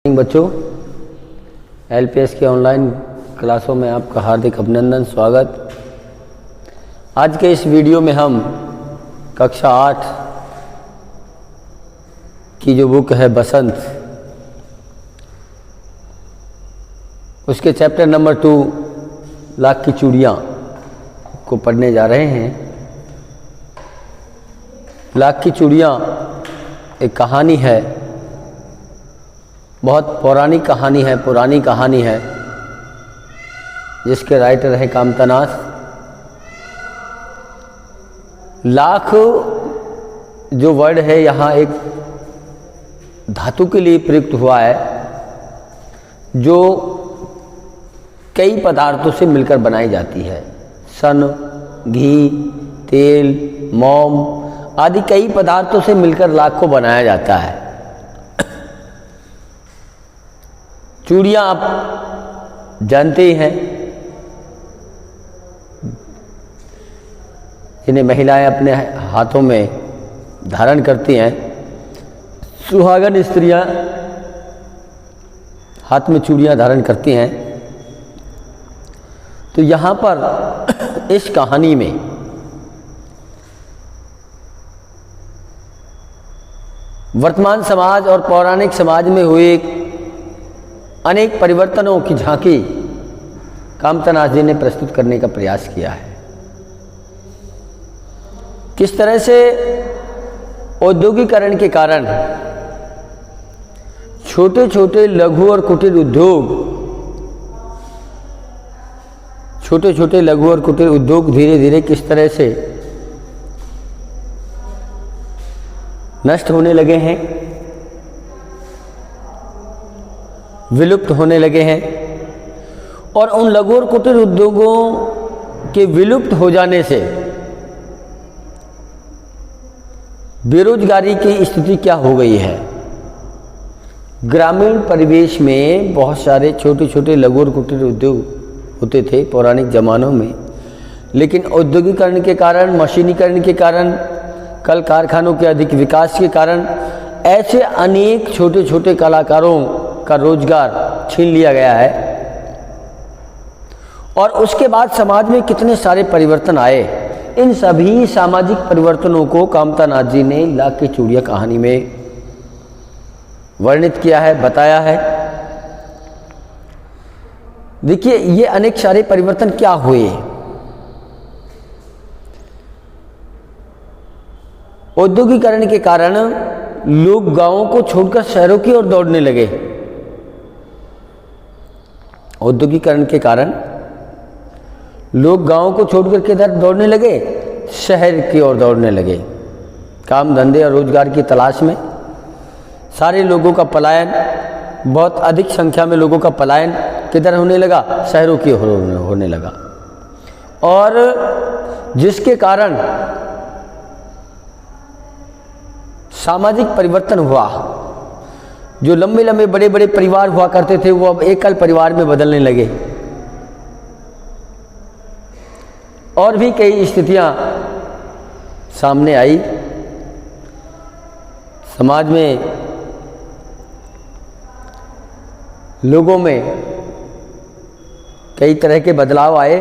बच्चों, एलपीएस के ऑनलाइन क्लासों में आपका हार्दिक अभिनंदन, स्वागत। आज के इस वीडियो में हम कक्षा 8 की जो बुक है बसंत, उसके चैप्टर नंबर 2 लाख की चूड़ियाँ को पढ़ने जा रहे हैं। लाख की चूड़ियाँ एक कहानी है, बहुत पौराणिक कहानी है, पुरानी कहानी है, जिसके राइटर हैं कामतानाथ। लाख जो वर्ड है यहाँ एक धातु के लिए प्रयुक्त हुआ है, जो कई पदार्थों से मिलकर बनाई जाती है। सन, घी, तेल, मोम आदि कई पदार्थों से मिलकर लाख को बनाया जाता है। चूड़ियाँ आप जानते ही हैं, जिन्हें महिलाएं अपने हाथों में धारण करती हैं। सुहागन स्त्रियां हाथ में चूड़ियाँ धारण करती हैं। तो यहाँ पर इस कहानी में वर्तमान समाज और पौराणिक समाज में हुए अनेक परिवर्तनों की झांकी कामतानाथ जी ने प्रस्तुत करने का प्रयास किया है। किस तरह से औद्योगिकरण के कारण छोटे छोटे लघु और कुटीर उद्योग धीरे धीरे किस तरह से नष्ट होने लगे हैं, विलुप्त होने लगे हैं। और उन लघु और कुटीर उद्योगों के विलुप्त हो जाने से बेरोजगारी की स्थिति क्या हो गई है। ग्रामीण परिवेश में बहुत सारे छोटे छोटे लघु और कुटीर उद्योग होते थे पौराणिक जमानों में, लेकिन औद्योगिकरण के कारण, मशीनीकरण के कारण, कल कारखानों के अधिक विकास के कारण ऐसे अनेक छोटे छोटे कलाकारों का रोजगार छीन लिया गया है। और उसके बाद समाज में कितने सारे परिवर्तन आए। इन सभी सामाजिक परिवर्तनों को कामतानाथ जी ने लाख की चूड़ियाँ कहानी में वर्णित किया है, बताया है। देखिए, ये अनेक सारे परिवर्तन क्या हुए। औद्योगिकरण के कारण लोग गांवों को छोड़कर शहरों की ओर दौड़ने लगे। औद्योगिकरण के कारण लोग गांवों को छोड़कर किधर दौड़ने लगे? शहर की ओर दौड़ने लगे। काम धंधे और रोजगार की तलाश में सारे लोगों का पलायन, बहुत अधिक संख्या में लोगों का पलायन किधर होने लगा? शहरों की ओर होने लगा। और जिसके कारण सामाजिक परिवर्तन हुआ। जो लंबे लंबे बड़े बड़े परिवार हुआ करते थे, वो अब एकल परिवार में बदलने लगे। और भी कई स्थितियां सामने आई। समाज में लोगों में कई तरह के बदलाव आए।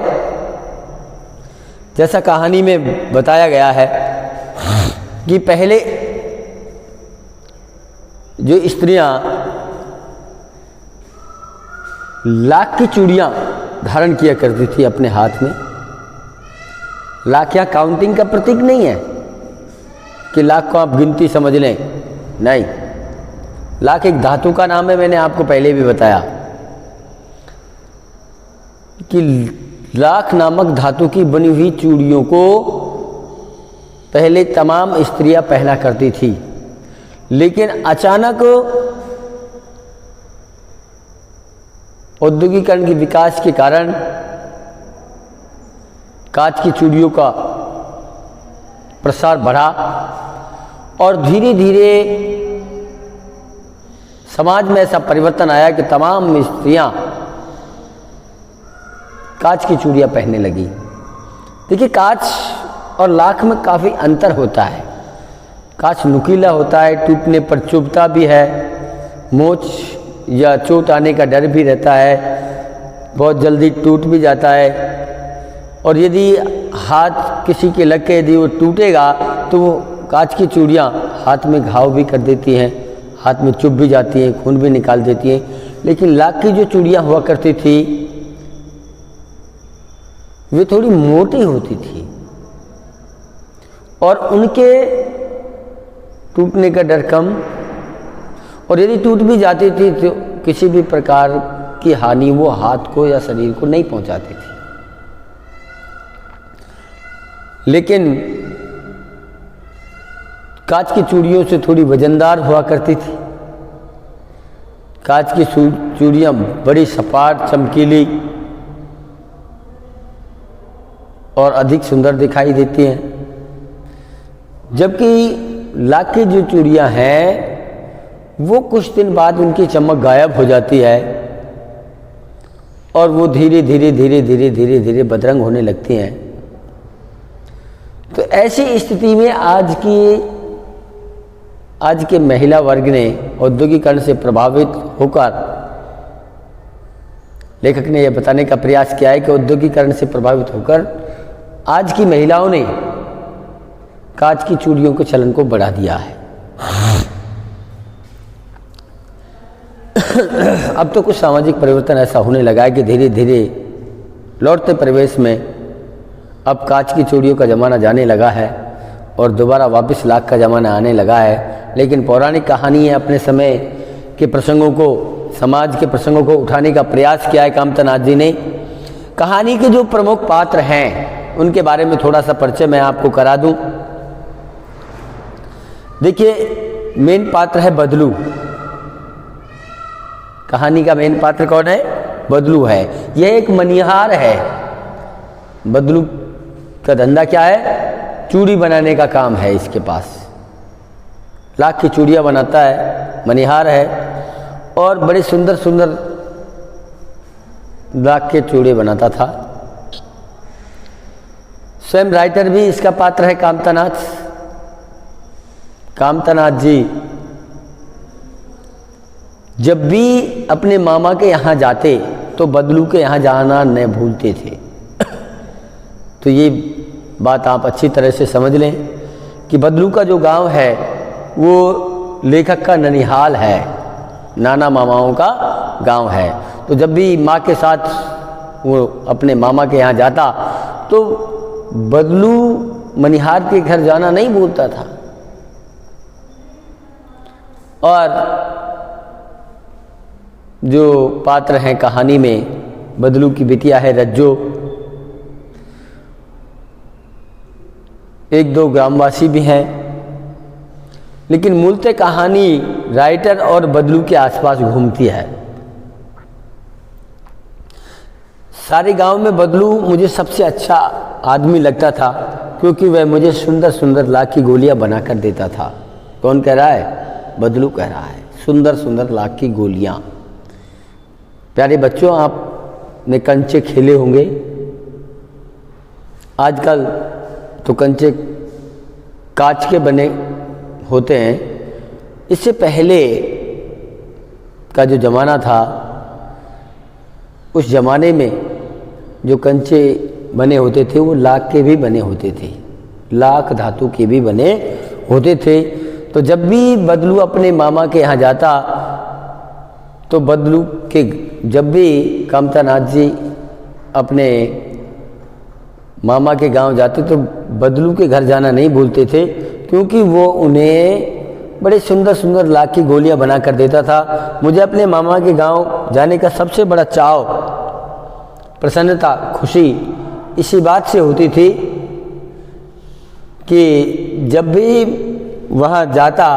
जैसा कहानी में बताया गया है कि पहले जो स्त्रियां लाख की चूड़ियाँ धारण किया करती थी अपने हाथ में। लाख यहाँ काउंटिंग का प्रतीक नहीं है कि लाख को आप गिनती समझ लें, नहीं। लाख एक धातु का नाम है। मैंने आपको पहले भी बताया कि लाख नामक धातु की बनी हुई चूड़ियों को पहले तमाम स्त्रियां पहना करती थी, लेकिन अचानक औद्योगिकरण के विकास के कारण कांच की चूड़ियों का प्रसार बढ़ा और धीरे धीरे समाज में ऐसा परिवर्तन आया कि तमाम स्त्रियां कांच की चूड़ियां पहनने लगी। देखिए, कांच और लाख में काफ़ी अंतर होता है। कांच नुकीला होता है, टूटने पर चुभता भी है, मोच या चोट आने का डर भी रहता है, बहुत जल्दी टूट भी जाता है। और यदि हाथ किसी के लग के यदि वो टूटेगा तो वो कांच की चूड़ियाँ हाथ में घाव भी कर देती हैं, हाथ में चुभ भी जाती हैं, खून भी निकाल देती हैं। लेकिन लाख की जो चूड़ियाँ हुआ करती थी वे थोड़ी मोटी होती थी और उनके टूटने का डर कम, और यदि टूट भी जाती थी तो किसी भी प्रकार की हानि वो हाथ को या शरीर को नहीं पहुंचाती थी। लेकिन कांच की चूड़ियों से थोड़ी वजनदार हुआ करती थी। कांच की चूड़ियाँ बड़ी सपाट, चमकीली और अधिक सुंदर दिखाई देती हैं, जबकि लाख की जो चूड़ियाँ हैं वो कुछ दिन बाद उनकी चमक गायब हो जाती है और वो धीरे धीरे धीरे धीरे धीरे धीरे बदरंग होने लगती हैं। तो ऐसी स्थिति में आज के महिला वर्ग ने औद्योगिकरण से प्रभावित होकर, लेखक ने यह बताने का प्रयास किया है कि औद्योगिकरण से प्रभावित होकर आज की महिलाओं ने कांच की चूड़ियों के चलन को बढ़ा दिया है। अब तो कुछ सामाजिक परिवर्तन ऐसा होने लगा है कि धीरे धीरे लौटते परिवेश में अब कांच की चूड़ियों का ज़माना जाने लगा है और दोबारा वापस लाख का ज़माना आने लगा है। लेकिन पौराणिक कहानी है, अपने समय के प्रसंगों को, समाज के प्रसंगों को उठाने का प्रयास किया है कामतनाथ जी ने। कहानी के जो प्रमुख पात्र हैं उनके बारे में थोड़ा सा परिचय मैं आपको करा दूं। देखिए, मेन पात्र है बदलू। कहानी का मेन पात्र कौन है? बदलू है। यह एक मनिहार है। बदलू का धंधा क्या है? चूड़ी बनाने का काम है इसके पास। लाख की चूड़ियाँ बनाता है, मनिहार है और बड़े सुंदर सुंदर लाख के चूड़े बनाता था। स्वयं राइटर भी इसका पात्र है कामतनाथ। कामतनाथ जी जब भी अपने मामा के यहाँ जाते तो बदलू के यहाँ जाना न भूलते थे। तो ये बात आप अच्छी तरह से समझ लें कि बदलू का जो गांव है वो लेखक का ननिहाल है, नाना मामाओं का गांव है। तो जब भी माँ के साथ वो अपने मामा के यहाँ जाता तो बदलू मनिहार के घर जाना नहीं भूलता था। और जो पात्र हैं कहानी में, बदलू की बिटिया है रज्जो। एक दो ग्रामवासी भी हैं, लेकिन मूलतः कहानी राइटर और बदलू के आसपास घूमती है। सारे गांव में बदलू मुझे सबसे अच्छा आदमी लगता था, क्योंकि वह मुझे सुंदर सुंदर लाख की गोलियां बनाकर देता था। कौन कह रहा है? बदलू कह रहा है। सुंदर सुंदर लाख की गोलियां। प्यारे बच्चों, आपने कंचे खेले होंगे। आजकल तो कंचे कांच के बने होते हैं। इससे पहले का जो ज़माना था, उस ज़माने में जो कंचे बने होते थे वो लाख के भी बने होते थे, लाख धातु के भी बने होते थे। तो जब भी बदलू अपने मामा के यहाँ जाता तो बदलू के, जब भी कामतानाथ जी अपने मामा के गांव जाते तो बदलू के घर जाना नहीं भूलते थे, क्योंकि वो उन्हें बड़े सुंदर सुंदर लाख की गोलियां बना कर देता था। मुझे अपने मामा के गांव जाने का सबसे बड़ा चाव, प्रसन्नता, खुशी इसी बात से होती थी कि जब भी वहाँ जाता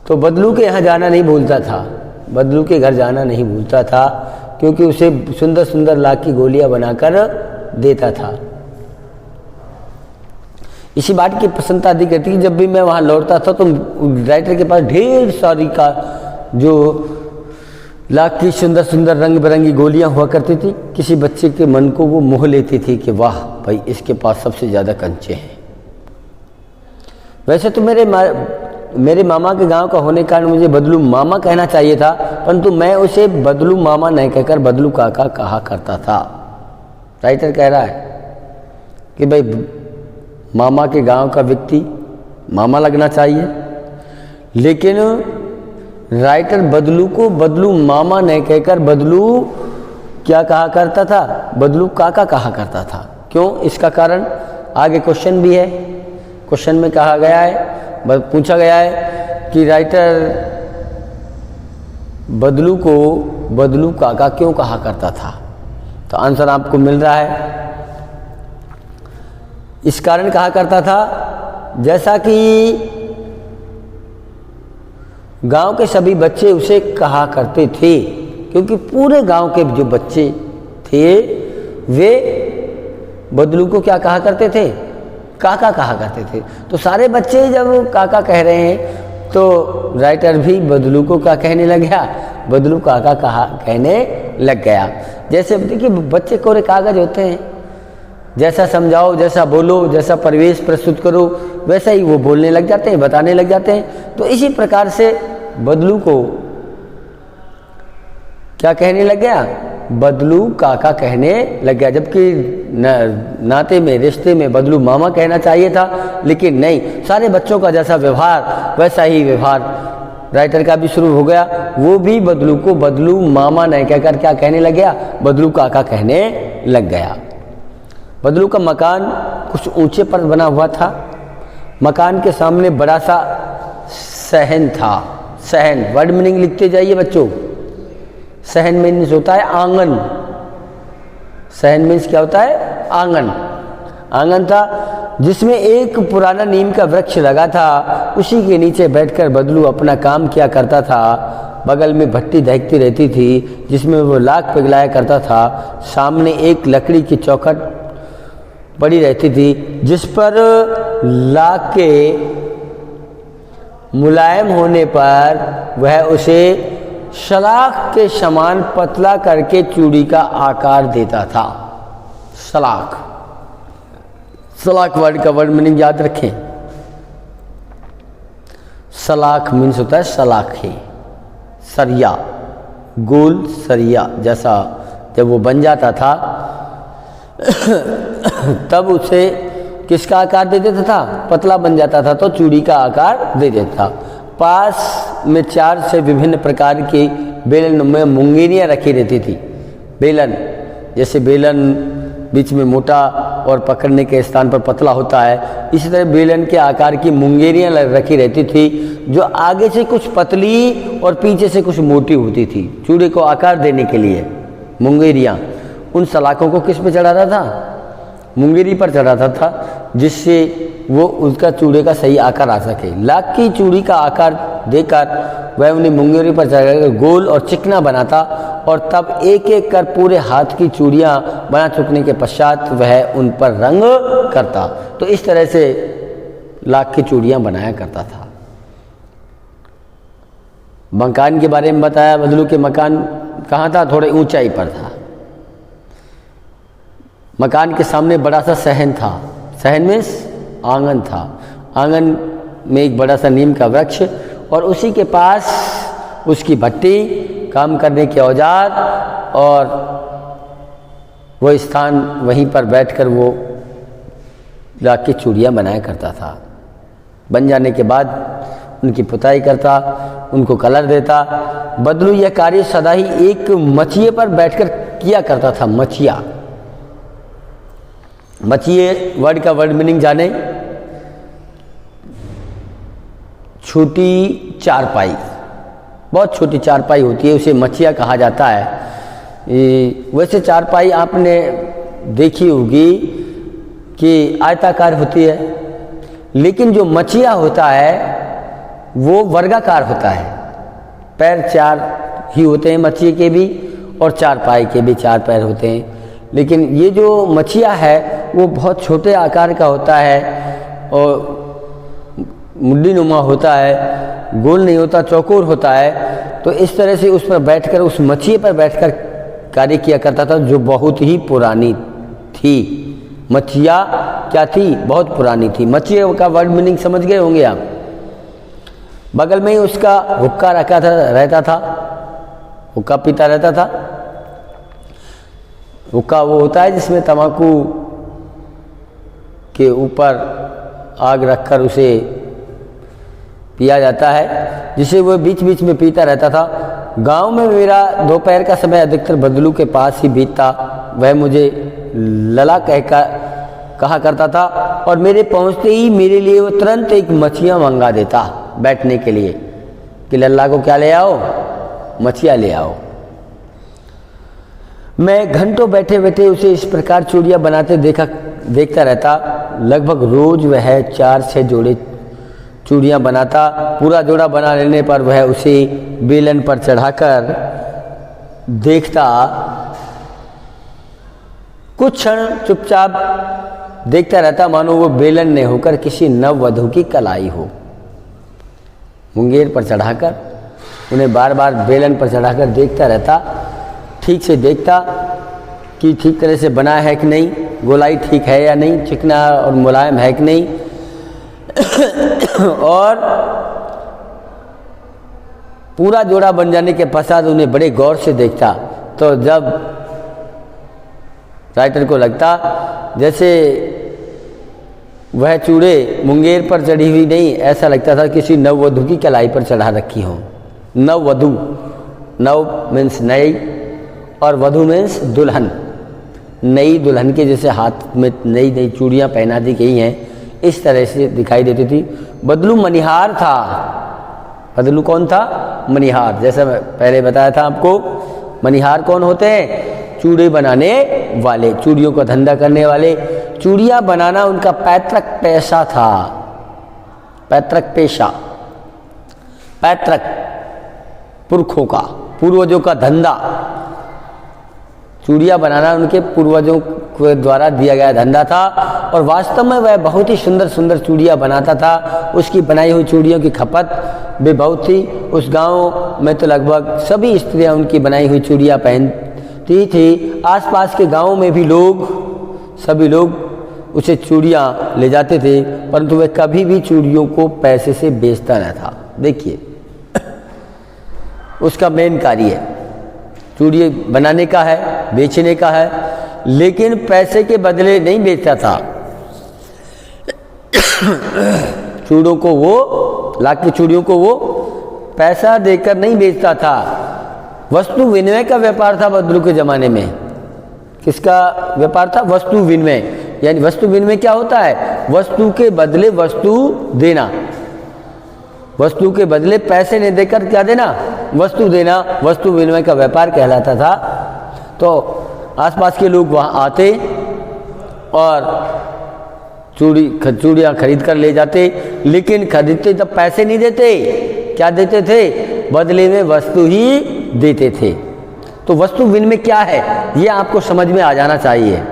तो बदलू के यहाँ जाना नहीं भूलता था, बदलू के घर जाना नहीं भूलता था, क्योंकि उसे सुंदर सुंदर लाख की गोलियां बनाकर देता था। इसी बात की प्रसन्नता अधिक रहती कि जब भी मैं वहाँ लौटता था तो राइटर के पास ढेर सारी का जो लाख की सुंदर सुंदर रंग बिरंगी गोलियां हुआ करती थी। किसी बच्चे के मन को वो मोह लेती थी कि वाह भाई, इसके पास सबसे ज़्यादा कंचे हैं। वैसे तो मेरे मेरे मामा के गांव का होने के कारण मुझे बदलू मामा कहना चाहिए था, परंतु मैं उसे बदलू मामा नहीं कहकर बदलू काका कहा करता था। राइटर कह रहा है कि भाई मामा के गांव का व्यक्ति मामा लगना चाहिए, लेकिन राइटर बदलू को बदलू मामा नहीं कहकर बदलू क्या कहा करता था, बदलू काका कहा करता था। क्यों? इसका कारण आगे क्वेश्चन भी है। क्वेश्चन में कहा गया है, पूछा गया है कि राइटर बदलू को बदलू काका क्यों कहा करता था। तो आंसर आपको मिल रहा है। इस कारण कहा करता था, जैसा कि गांव के सभी बच्चे उसे कहा करते थे, क्योंकि पूरे गांव के जो बच्चे थे वे बदलू को क्या कहा करते थे, काका कहा करते थे। तो सारे बच्चे जब काका कह रहे हैं तो राइटर भी बदलू को क्या कहने लग गया, बदलू काका कहा कहने लग गया। जैसे देखिए बच्चे कोरे कागज होते हैं, जैसा समझाओ, जैसा बोलो, जैसा परिवेश प्रस्तुत करो, वैसा ही वो बोलने लग जाते हैं, बताने लग जाते हैं। तो इसी प्रकार से बदलू को क्या कहने लग गया, बदलू काका कहने लग गया। जबकि नाते में, रिश्ते में बदलू मामा कहना चाहिए था, लेकिन नहीं, सारे बच्चों का जैसा व्यवहार वैसा ही व्यवहार राइटर का भी शुरू हो गया। वो भी बदलू को बदलू मामा नहीं कहकर क्या कहने लग गया, बदलू काका कहने लग गया। बदलू का मकान कुछ ऊंचे पर बना हुआ था। मकान के सामने बड़ा सा सहन था। सहन, वर्ड मीनिंग लिखते जाइए बच्चों। सहन मीन्स होता है आंगन। सहन मीन्स क्या होता है, आंगन। आंगन था जिसमें एक पुराना नीम का वृक्ष लगा था। उसी के नीचे बैठकर बदलू अपना काम किया करता था। बगल में भट्टी दहकती रहती थी जिसमें वो लाख पिघलाया करता था। सामने एक लकड़ी की चौखट पड़ी रहती थी जिस पर लाख के मुलायम होने पर वह उसे सलाख के समान पतला करके चूड़ी का आकार देता था। सलाख, सलाख वर्ड का वर्ड मीनिंग याद रखें। सलाख मीन्स होता है सलाखे, सरिया, गोल सरिया जैसा। जब वो बन जाता था तब उसे किसका आकार दे देता था, पतला बन जाता था तो चूड़ी का आकार दे देता था। पास में 4 से विभिन्न प्रकार की बेलन में मुंगेरियाँ रखी रहती थी। बेलन, जैसे बेलन बीच में मोटा और पकड़ने के स्थान पर पतला होता है, इसी तरह बेलन के आकार की मुंगेरियाँ रखी रहती थी जो आगे से कुछ पतली और पीछे से कुछ मोटी होती थी। चूड़ी को आकार देने के लिए मुंगेरियाँ उन सलाखों को किस पे चढ़ाता था, मुंगेरी पर चढ़ाता था, जिससे वो उसका चूड़े का सही आकार आ सके। लाख की चूड़ी का आकार देकर वह उन्हें मुंगेरी पर चढ़ाकर गोल और चिकना बनाता और तब एक एक कर पूरे हाथ की चूड़ियाँ बना चुकने के पश्चात वह उन पर रंग करता। तो इस तरह से लाख की चूड़ियाँ बनाया करता था। मकान के बारे में बताया, बदलू के मकान कहाँ था, थोड़े ऊंचाई पर था। मकान के सामने बड़ा सा सहन था। सहन मीन्स आंगन था। आंगन में एक बड़ा सा नीम का वृक्ष और उसी के पास उसकी भट्टी, काम करने के औजार और वो स्थान, वहीं पर बैठकर वो लाख की चूड़ियाँ बनाया करता था। बन जाने के बाद उनकी पुताई करता, उनको कलर देता। बदलू यह कार्य सदा ही एक मचिए पर बैठकर किया करता था। मचिया, मचिए वर्ड का वर्ड मीनिंग जाने, छोटी चारपाई, बहुत छोटी चारपाई होती है, उसे मचिया कहा जाता है। वैसे चारपाई आपने देखी होगी कि आयताकार होती है, लेकिन जो मचिया होता है वो वर्गाकार होता है। पैर 4 ही होते हैं मचिए के भी और चारपाई के भी 4 पैर होते हैं। लेकिन ये जो मचिया है वो बहुत छोटे आकार का होता है और मुड्डी नुमा होता है, गोल नहीं होता, चौकोर होता है। तो इस तरह से उस पर बैठकर, उस मचिए पर बैठकर कार्य किया करता था, जो बहुत ही पुरानी थी। मचिया क्या थी, बहुत पुरानी थी। मचिए का वर्ड मीनिंग समझ गए होंगे आप। बगल में ही उसका हुक्का रखा था, रहता था, हुक्का पीता रहता था। हुक्का वो होता है जिसमें तंबाकू के ऊपर आग रखकर उसे पिया जाता है, जिसे वो बीच बीच में पीता रहता था। गांव में मेरा दोपहर का समय अधिकतर बदलू के पास ही बीतता। वह मुझे लला कहा करता था और मेरे पहुंचते ही मेरे लिए वो तुरंत एक मछियाँ मंगा देता बैठने के लिए कि लल्ला को क्या ले आओ, मछियाँ ले आओ। मैं घंटों बैठे बैठे उसे इस प्रकार चूड़ियाँ बनाते देखता रहता। लगभग रोज वह 4-6 जोड़े चूड़ियाँ बनाता। पूरा जोड़ा बना लेने पर वह उसे बेलन पर चढ़ाकर देखता। कुछ क्षण चुपचाप देखता रहता, मानो वो बेलन ने होकर किसी नववधू की कलाई हो। मुंगेर पर चढ़ाकर उन्हें बार बार बेलन पर चढ़ाकर देखता रहता, ठीक से देखता कि ठीक तरह से बना है कि नहीं, गोलाई ठीक है या नहीं, चिकना और मुलायम है कि नहीं। और पूरा जोड़ा बन जाने के पश्चात उन्हें बड़े गौर से देखता। तो जब राइटर को लगता जैसे वह चूड़े मुंगेर पर चढ़ी हुई नहीं, ऐसा लगता था किसी नववधू की कलाई पर चढ़ा रखी हो। नववधू, नव मीन्स नई और वधू मीन्स दुल्हन। नई दुल्हन के जैसे हाथ में नई नई चूड़ियाँ पहना दी गई हैं, इस तरह से दिखाई देती थी। बदलू मनिहार था। बदलू कौन था? मनिहार। जैसे मैं पहले बताया था आपको, मनिहार कौन होते हैं? चूड़े बनाने वाले, चूड़ियों का धंधा करने वाले। चूड़ियाँ बनाना उनका पैतृक पेशा था। पैतृक पेशा, पैतृक पुरखों का, पूर्वजों का धंधा। चूड़ियाँ बनाना उनके पूर्वजों के द्वारा दिया गया धंधा था। और वास्तव में वह बहुत ही सुंदर सुंदर चूड़ियाँ बनाता था। उसकी बनाई हुई चूड़ियों की खपत भी बहुत थी। उस गांव में तो लगभग सभी स्त्रियाँ उनकी बनाई हुई चूड़ियाँ पहनती थी। आसपास के गांवों में भी सभी लोग उसे चूड़ियाँ ले जाते थे, परंतु वह कभी भी चूड़ियों को पैसे से बेचता न था। देखिए, उसका मेन कार्य चूड़ी बनाने का है, बेचने का है, लेकिन पैसे के बदले नहीं बेचता था। चूड़ों को वो, लाख की चूड़ियों को वो पैसा देकर नहीं बेचता था। वस्तु विनिमय का व्यापार था बदलू के ज़माने में। किसका व्यापार था? वस्तु विनिमय। यानी वस्तु विनिमय क्या होता है? वस्तु के बदले वस्तु देना। वस्तु के बदले पैसे नहीं देकर क्या देना? वस्तु देना। वस्तु विनिमय का व्यापार कहलाता था। तो आसपास के लोग वहाँ आते और चूड़ियाँ खरीद कर ले जाते, लेकिन खरीदते तब पैसे नहीं देते। क्या देते थे? बदले में वस्तु ही देते थे। तो वस्तु विनिमय क्या है, ये आपको समझ में आ जाना चाहिए।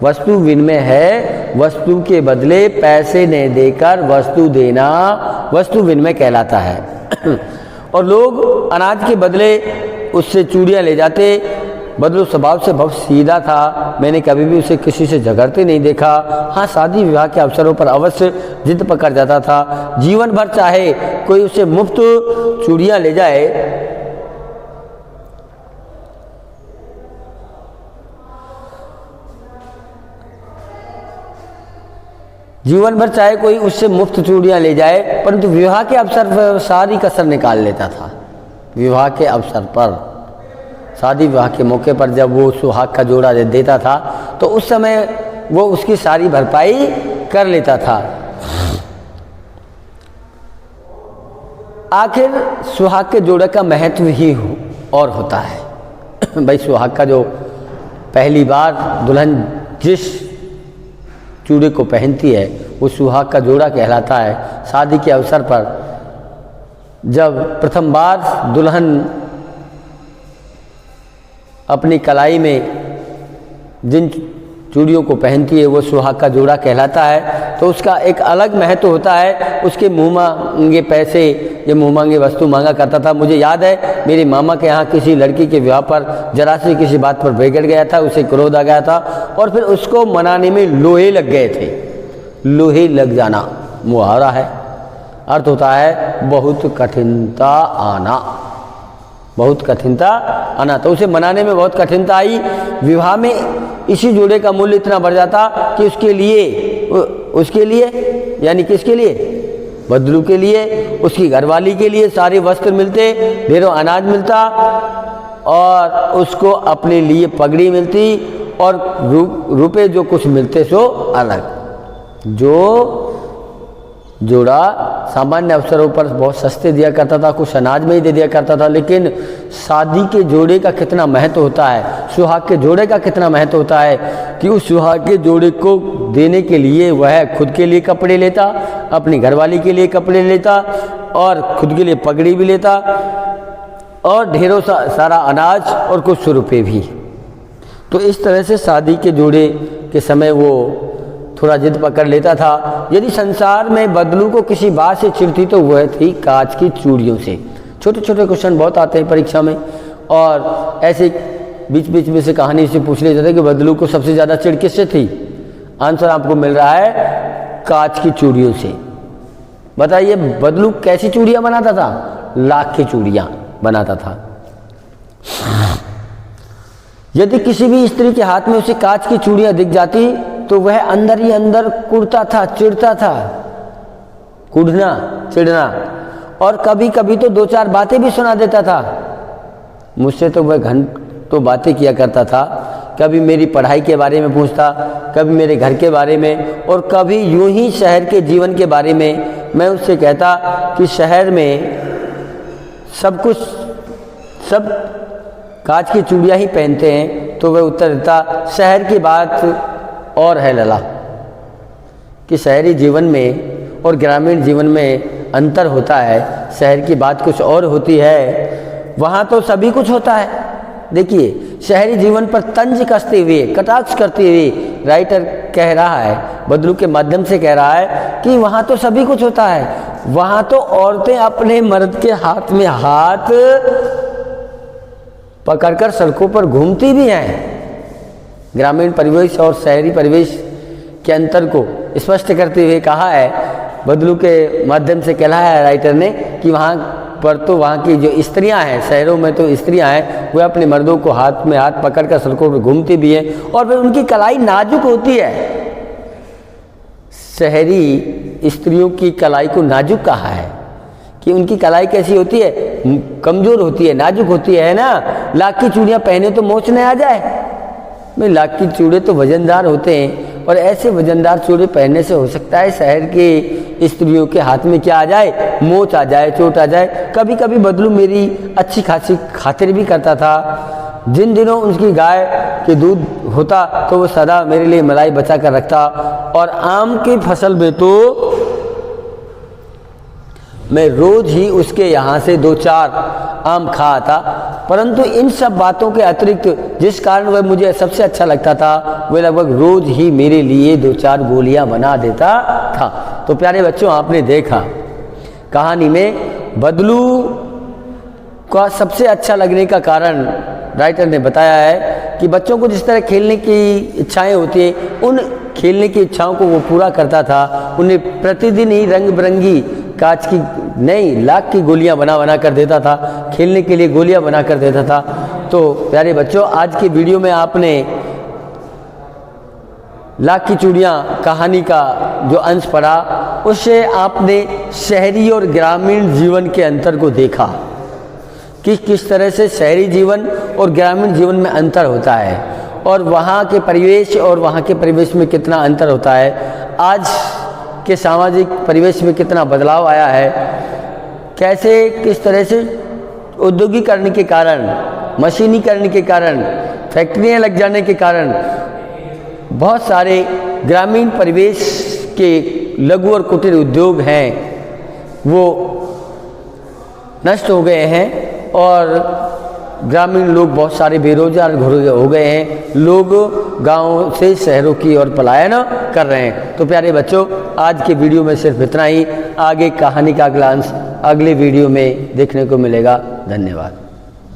वस्तु विनिमय है वस्तु के बदले पैसे नहीं देकर वस्तु देना, वस्तु विनिमय कहलाता है। और लोग अनाज के बदले उससे चूड़ियाँ ले जाते। बदलू स्वभाव से बहुत सीधा था। मैंने कभी भी उसे किसी से झगड़ते नहीं देखा। हाँ, शादी विवाह के अवसरों पर अवश्य जिद पकड़ जाता था। जीवन भर चाहे कोई उसे मुफ्त चूड़ियाँ ले जाए, जीवन भर चाहे कोई उससे मुफ्त चूड़ियाँ ले जाए, परंतु विवाह के अवसर पर सारी कसर निकाल लेता था। विवाह के अवसर पर, शादी विवाह के मौके पर जब वो सुहाग का जोड़ा देता था, तो उस समय वो उसकी सारी भरपाई कर लेता था। आखिर सुहाग के जोड़े का महत्व ही और होता है। भाई, सुहाग का जो पहली बार दुल्हन जिस चूड़े को पहनती है वो सुहाग का जोड़ा कहलाता है। शादी के अवसर पर जब प्रथम बार दुल्हन अपनी कलाई में जिन चूड़ियों को पहनती है वो सुहाग का जोड़ा कहलाता है। तो उसका एक अलग महत्व होता है। उसके मुँह मांगे पैसे, ये मुँह मांगे वस्तु मांगा करता था। मुझे याद है मेरे मामा के यहाँ किसी लड़की के विवाह पर जरा सी किसी बात पर बिगड़ गया था, उसे क्रोध आ गया था और फिर उसको मनाने में लोहे लग गए थे। लोहे लग जाना मुहावरा है, अर्थ होता है बहुत कठिनता आना, बहुत कठिनता आना। तो उसे मनाने में बहुत कठिनता आई। विवाह में इसी जोड़े का मूल्य इतना बढ़ जाता कि उसके लिए यानी किसके लिए, बदलू के लिए, उसकी घरवाली के लिए सारे वस्त्र मिलते, ढेरों अनाज मिलता और उसको अपने लिए पगड़ी मिलती और रुपए जो कुछ मिलते सो अलग। जो जोड़ा सामान्य अवसरों पर बहुत सस्ते दिया करता था, कुछ अनाज में ही दे दिया करता था, लेकिन शादी के जोड़े का कितना महत्व होता है, सुहाग के जोड़े का कितना महत्व होता है कि उस सुहाग के जोड़े को देने के लिए वह खुद के लिए कपड़े लेता, अपनी घरवाली के लिए कपड़े लेता और खुद के लिए पगड़ी भी लेता और ढेरों सारा अनाज और कुछ रुपये भी। तो इस तरह से शादी के जोड़े के समय वो थोड़ा जिद पकड़ लेता था। यदि संसार में बदलू को किसी बात से चिढ़ती तो वह थी कांच की चूड़ियों से। छोटे छोटे क्वेश्चन बहुत आते हैं परीक्षा में और ऐसे बीच बीच में से कहानी से पूछ लिया जाता है कि बदलू को सबसे ज़्यादा चिढ़ किससे थी। आंसर आपको मिल रहा है कांच की चूड़ियों से। बताइए बदलू कैसी चूड़ियाँ बनाता था, लाख की चूड़ियाँ बनाता था। यदि किसी भी स्त्री के हाथ में उसे कांच की चूड़ियाँ दिख जाती तो वह अंदर ही अंदर कुढ़ता था, चिढ़ता था, कुढ़ना चिढ़ना, और कभी कभी तो दो चार बातें भी सुना देता था। मुझसे तो वह घंटों बातें किया करता था, कभी मेरी पढ़ाई के बारे में पूछता, कभी मेरे घर के बारे में और कभी यूं ही शहर के जीवन के बारे में। मैं उससे कहता कि शहर में सब कुछ सब कांच की चूड़ियाँ ही पहनते हैं, तो वह उत्तर देता शहर की बात और है लला, कि शहरी जीवन में और ग्रामीण जीवन में अंतर होता है। शहर की बात कुछ और होती है, वहाँ तो सभी कुछ होता है। देखिए शहरी जीवन पर तंज कसते हुए, कटाक्ष करते हुए राइटर कह रहा है, बदलू के माध्यम से कह रहा है कि वहाँ तो सभी कुछ होता है, वहाँ तो औरतें अपने मर्द के हाथ में हाथ पकड़कर सड़कों पर घूमती भी हैं। ग्रामीण परिवेश और शहरी परिवेश के अंतर को स्पष्ट करते हुए कहा है, बदलू के माध्यम से कहा है राइटर ने कि वहाँ पर तो वहाँ की जो स्त्रियाँ हैं, शहरों में तो स्त्रियाँ हैं, वे अपने मर्दों को हाथ में हाथ पकड़कर सड़कों पर घूमती भी हैं और फिर उनकी कलाई नाजुक होती है। शहरी स्त्रियों की कलाई को नाजुक कहा है कि उनकी कलाई कैसी होती है, कमज़ोर होती है, नाजुक होती है ना। लाख की चूड़ियाँ पहने तो मोच न आ जाए। भाई लाख की चूड़े तो वजनदार होते हैं और ऐसे वजनदार चूड़े पहनने से हो सकता है शहर के स्त्रियों के हाथ में क्या आ जाए, मोच आ जाए, चोट आ जाए। कभी कभी बदलू मेरी अच्छी खासी खातिर भी करता था। जिन दिनों उनकी गाय के दूध होता तो वो सदा मेरे लिए मलाई बचा कर रखता और आम की फसल में तो मैं रोज ही उसके यहाँ से दो चार आम खा आता। परंतु इन सब बातों के अतिरिक्त जिस कारण वह मुझे सबसे अच्छा लगता था, वह लगभग रोज ही मेरे लिए दो चार गोलियां बना देता था। तो प्यारे बच्चों, आपने देखा कहानी में बदलू का सबसे अच्छा लगने का कारण राइटर ने बताया है कि बच्चों को जिस तरह खेलने की इच्छाएं होती हैं, उन खेलने की इच्छाओं को वो पूरा करता था। उन्हें प्रतिदिन ही रंग बिरंगी कांच की नहीं लाख की गोलियां बना कर देता था, खेलने के लिए गोलियां बना कर देता था। तो प्यारे बच्चों, आज की वीडियो में आपने लाख की चूड़ियाँ कहानी का जो अंश पढ़ा, उससे आपने शहरी और ग्रामीण जीवन के अंतर को देखा कि किस तरह से शहरी जीवन और ग्रामीण जीवन में अंतर होता है और वहाँ के परिवेश और वहाँ के परिवेश में कितना अंतर होता है। आज के सामाजिक परिवेश में कितना बदलाव आया है, कैसे किस तरह से औद्योगिकरण के कारण, मशीनीकरण के कारण, फैक्ट्रियाँ लग जाने के कारण बहुत सारे ग्रामीण परिवेश के लघु और कुटीर उद्योग हैं वो नष्ट हो गए हैं और ग्रामीण लोग बहुत सारे बेरोजगार हो गए हैं। लोग गांवों से शहरों की ओर पलायन कर रहे हैं। तो प्यारे बच्चों, आज के वीडियो में सिर्फ इतना ही। आगे कहानी का अगला अंश अगले वीडियो में देखने को मिलेगा। धन्यवाद।